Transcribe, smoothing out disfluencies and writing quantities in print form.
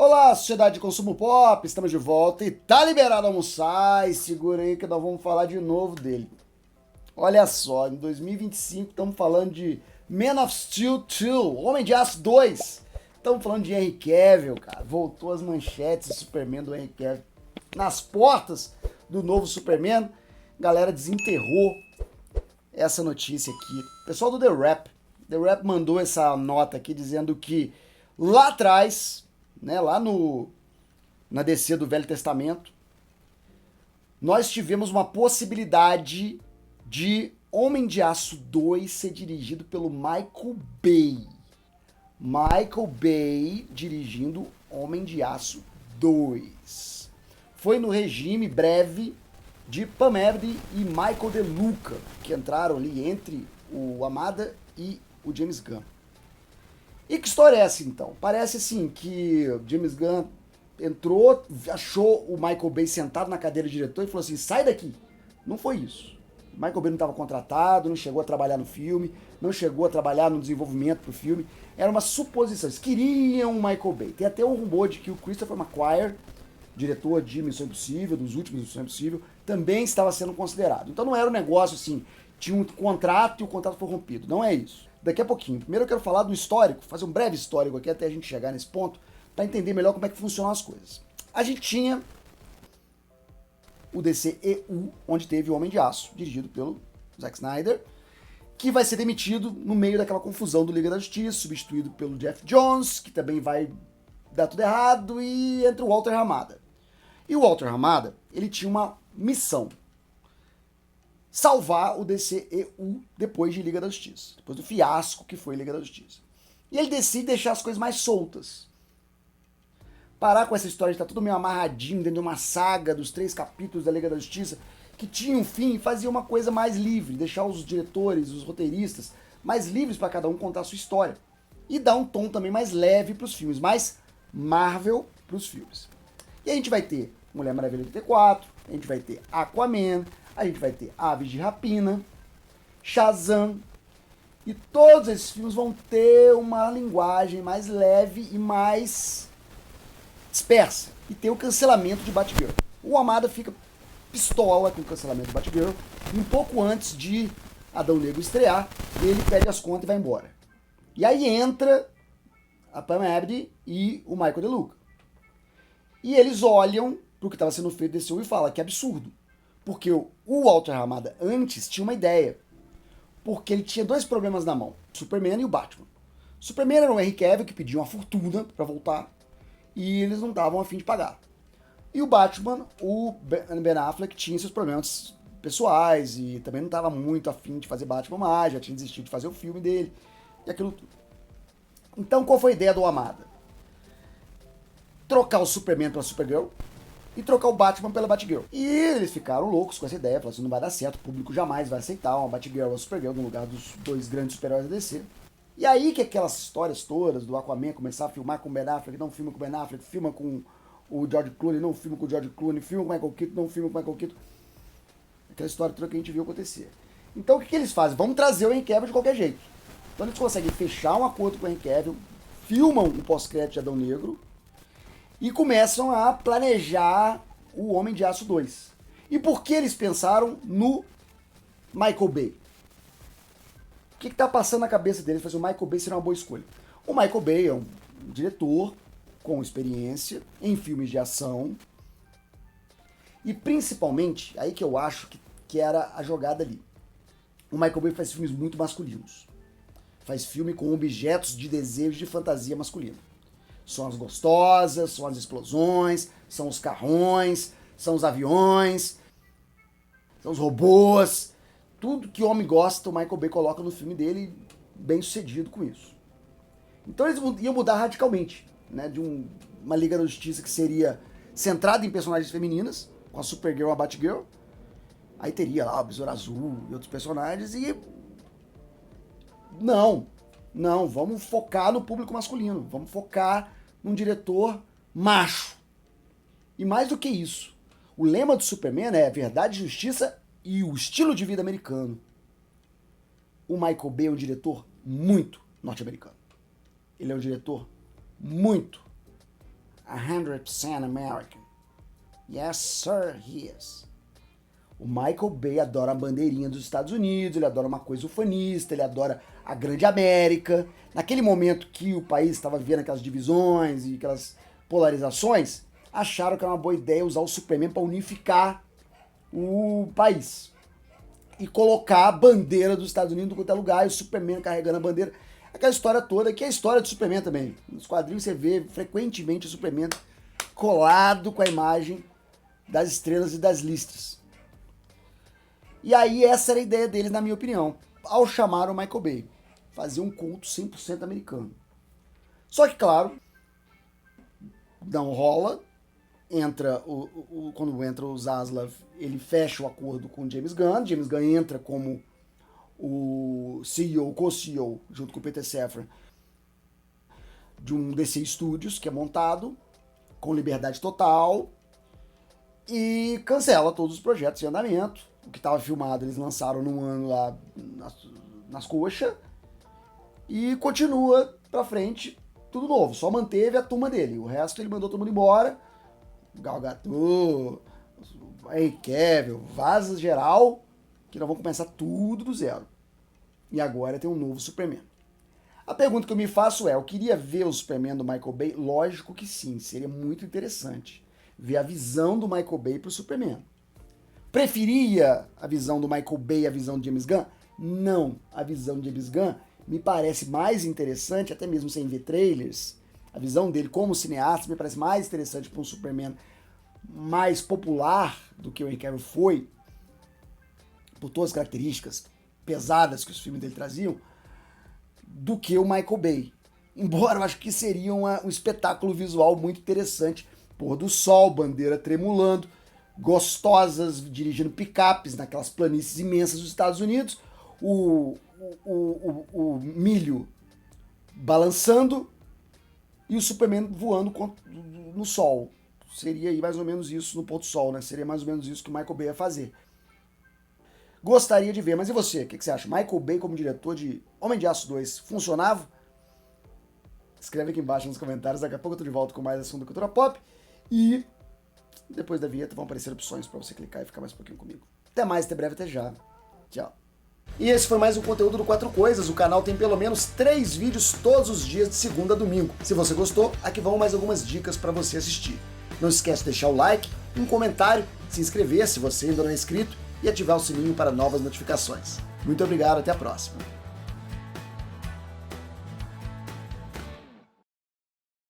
Olá, sociedade de consumo pop, estamos de volta e tá liberado almoçar e segura aí que nós vamos falar de novo dele. Olha só, em 2025 estamos falando de Man of Steel 2, Homem de Aço 2. Estamos falando de Henry Cavill, cara. Voltou as manchetes do Superman do Henry Cavill nas portas do novo Superman. Galera desenterrou essa notícia aqui. Pessoal do The Rap mandou essa nota aqui dizendo que lá atrás, né, lá na DC do Velho Testamento, nós tivemos uma possibilidade de Homem de Aço 2 ser dirigido pelo Michael Bay. Michael Bay dirigindo Homem de Aço 2. Foi no regime breve de Pam Abdy e Michael De Luca, que entraram ali entre o Hamada e o James Gunn. E que história é essa então? Parece assim que o James Gunn entrou, achou o Michael Bay sentado na cadeira de diretor e falou assim, sai daqui. Não foi isso. O Michael Bay não estava contratado, não chegou a trabalhar no filme, não chegou a trabalhar no desenvolvimento do filme. Era uma suposição. Eles queriam o Michael Bay. Tem até um rumor de que o Christopher McQuarrie, diretor de Missão Impossível, dos últimos Missão Impossível, também estava sendo considerado. Então não era um negócio assim, tinha um contrato e o contrato foi rompido. Não é isso. Daqui a pouquinho. Primeiro eu quero falar do histórico, fazer um breve histórico aqui até a gente chegar nesse ponto, para entender melhor como é que funcionam as coisas. A gente tinha o DCEU, onde teve o Homem de Aço, dirigido pelo Zack Snyder, que vai ser demitido no meio daquela confusão do Liga da Justiça, substituído pelo Jeff Jones, que também vai dar tudo errado, e entra o Walter Hamada. E o Walter Hamada, ele tinha uma missão: salvar o DCEU depois de Liga da Justiça, depois do fiasco que foi Liga da Justiça. E ele decide deixar as coisas mais soltas. Parar com essa história de estar tudo meio amarradinho dentro de uma saga dos 3 capítulos da Liga da Justiça, que tinha um fim e fazia uma coisa mais livre, deixar os diretores, os roteiristas, mais livres para cada um contar a sua história. E dar um tom também mais leve para os filmes, mais Marvel para os filmes. E a gente vai ter Mulher Maravilha 84, a gente vai ter Aquaman, a gente vai ter Aves de Rapina, Shazam, e todos esses filmes vão ter uma linguagem mais leve e mais dispersa. E tem o cancelamento de Batgirl. O Hamada fica pistola com o cancelamento de Batgirl, e um pouco antes de Adão Negro estrear, ele pega as contas e vai embora. E aí entra a Pam Abdy e o Michael De Luca. E eles olham pro que estava sendo feito desse filme e falam que é absurdo. Porque o Walter Hamada antes tinha uma ideia. Porque ele tinha 2 problemas na mão: o Superman e o Batman. O Superman era um Henry Cavill que pedia uma fortuna para voltar e eles não estavam a fim de pagar. E o Batman, o Ben Affleck, tinha seus problemas pessoais e também não estava muito a fim de fazer Batman mais, já tinha desistido de fazer o filme dele e aquilo tudo. Então qual foi a ideia do Hamada? Trocar o Superman pela Supergirl e trocar o Batman pela Batgirl. E eles ficaram loucos com essa ideia, falaram assim, não vai dar certo, o público jamais vai aceitar uma Batgirl ou uma Supergirl no lugar dos 2 grandes super-heróis da DC. E aí que aquelas histórias todas do Aquaman começar a filmar com o Ben Affleck, não filma com o Ben Affleck, filma com o George Clooney, não filma com o George Clooney, filma com o Michael Keaton, não filma com o Michael Keaton. Aquela história toda que a gente viu acontecer. Então o que eles fazem? Vamos trazer o Henry Cavill de qualquer jeito. Então eles conseguem fechar um acordo com o Henry Cavill, filmam o pós-crédito de Adão Negro e começam a planejar o Homem de Aço 2. E por que eles pensaram no Michael Bay? O que está passando na cabeça deles? Fazer o Michael Bay seria uma boa escolha. O Michael Bay é um diretor com experiência em filmes de ação e principalmente, aí que eu acho que era a jogada ali. O Michael Bay faz filmes muito masculinos. Faz filme com objetos de desejo de fantasia masculina. São as gostosas, são as explosões, são os carrões, são os aviões, são os robôs. Tudo que o homem gosta, o Michael Bay coloca no filme dele, bem sucedido com isso. Então eles iam mudar radicalmente, né, de uma Liga da Justiça que seria centrada em personagens femininas, com a Supergirl e a Batgirl. Aí teria lá o Besouro Azul e outros personagens e... Não, vamos focar no público masculino, vamos focar num diretor macho. E mais do que isso, o lema do Superman é verdade, justiça e o estilo de vida americano. O Michael Bay é um diretor muito norte-americano. Ele é um diretor muito 100% American. Yes, sir, he is. O Michael Bay adora a bandeirinha dos Estados Unidos, ele adora uma coisa ufanista, ele adora a grande América. Naquele momento que o país estava vivendo aquelas divisões e aquelas polarizações, acharam que era uma boa ideia usar o Superman para unificar o país. E colocar a bandeira dos Estados Unidos em qualquer lugar, e o Superman carregando a bandeira. Aquela história toda, que é a história do Superman também. Nos quadrinhos você vê frequentemente o Superman colado com a imagem das estrelas e das listras. E aí essa era a ideia deles, na minha opinião, ao chamar o Michael Bay. Fazer um culto 100% americano. Só que, claro, não rola. Quando entra o Zaslav, ele fecha o acordo com o James Gunn. James Gunn entra como o CEO, co-CEO, junto com o Peter Safran, de um DC Studios, que é montado com liberdade total, e cancela todos os projetos em andamento. O que estava filmado eles lançaram num ano lá nas coxas, e continua pra frente tudo novo. Só manteve a turma dele. O resto ele mandou todo mundo embora. Gal Gadot, Henry Cavill, vaza geral, que nós vamos começar tudo do zero. E agora tem um novo Superman. A pergunta que eu me faço é, eu queria ver o Superman do Michael Bay? Lógico que sim, seria muito interessante ver a visão do Michael Bay pro Superman. Preferia a visão do Michael Bay e a visão de James Gunn? Não, a visão de James Gunn me parece mais interessante, até mesmo sem ver trailers. A visão dele como cineasta me parece mais interessante para um Superman mais popular do que o Henry Cavill foi, por todas as características pesadas que os filmes dele traziam, do que o Michael Bay. Embora eu acho que seria um espetáculo visual muito interessante. Pôr do sol, bandeira tremulando, gostosas dirigindo picapes naquelas planícies imensas dos Estados Unidos, o milho balançando e o Superman voando no sol. Seria aí mais ou menos isso no pôr do sol, né? Seria mais ou menos isso que o Michael Bay ia fazer. Gostaria de ver, mas e você? O que você acha? Michael Bay como diretor de Homem de Aço 2 funcionava? Escreve aqui embaixo nos comentários. Daqui a pouco eu tô de volta com mais assunto da cultura pop. E depois da vinheta vão aparecer opções para você clicar e ficar mais um pouquinho comigo. Até mais, até breve, até já. Tchau. E esse foi mais um conteúdo do 4 Coisas. O canal tem pelo menos 3 vídeos todos os dias de segunda a domingo. Se você gostou, aqui vão mais algumas dicas para você assistir. Não esquece de deixar o like, um comentário, se inscrever se você ainda não é inscrito e ativar o sininho para novas notificações. Muito obrigado, até a próxima.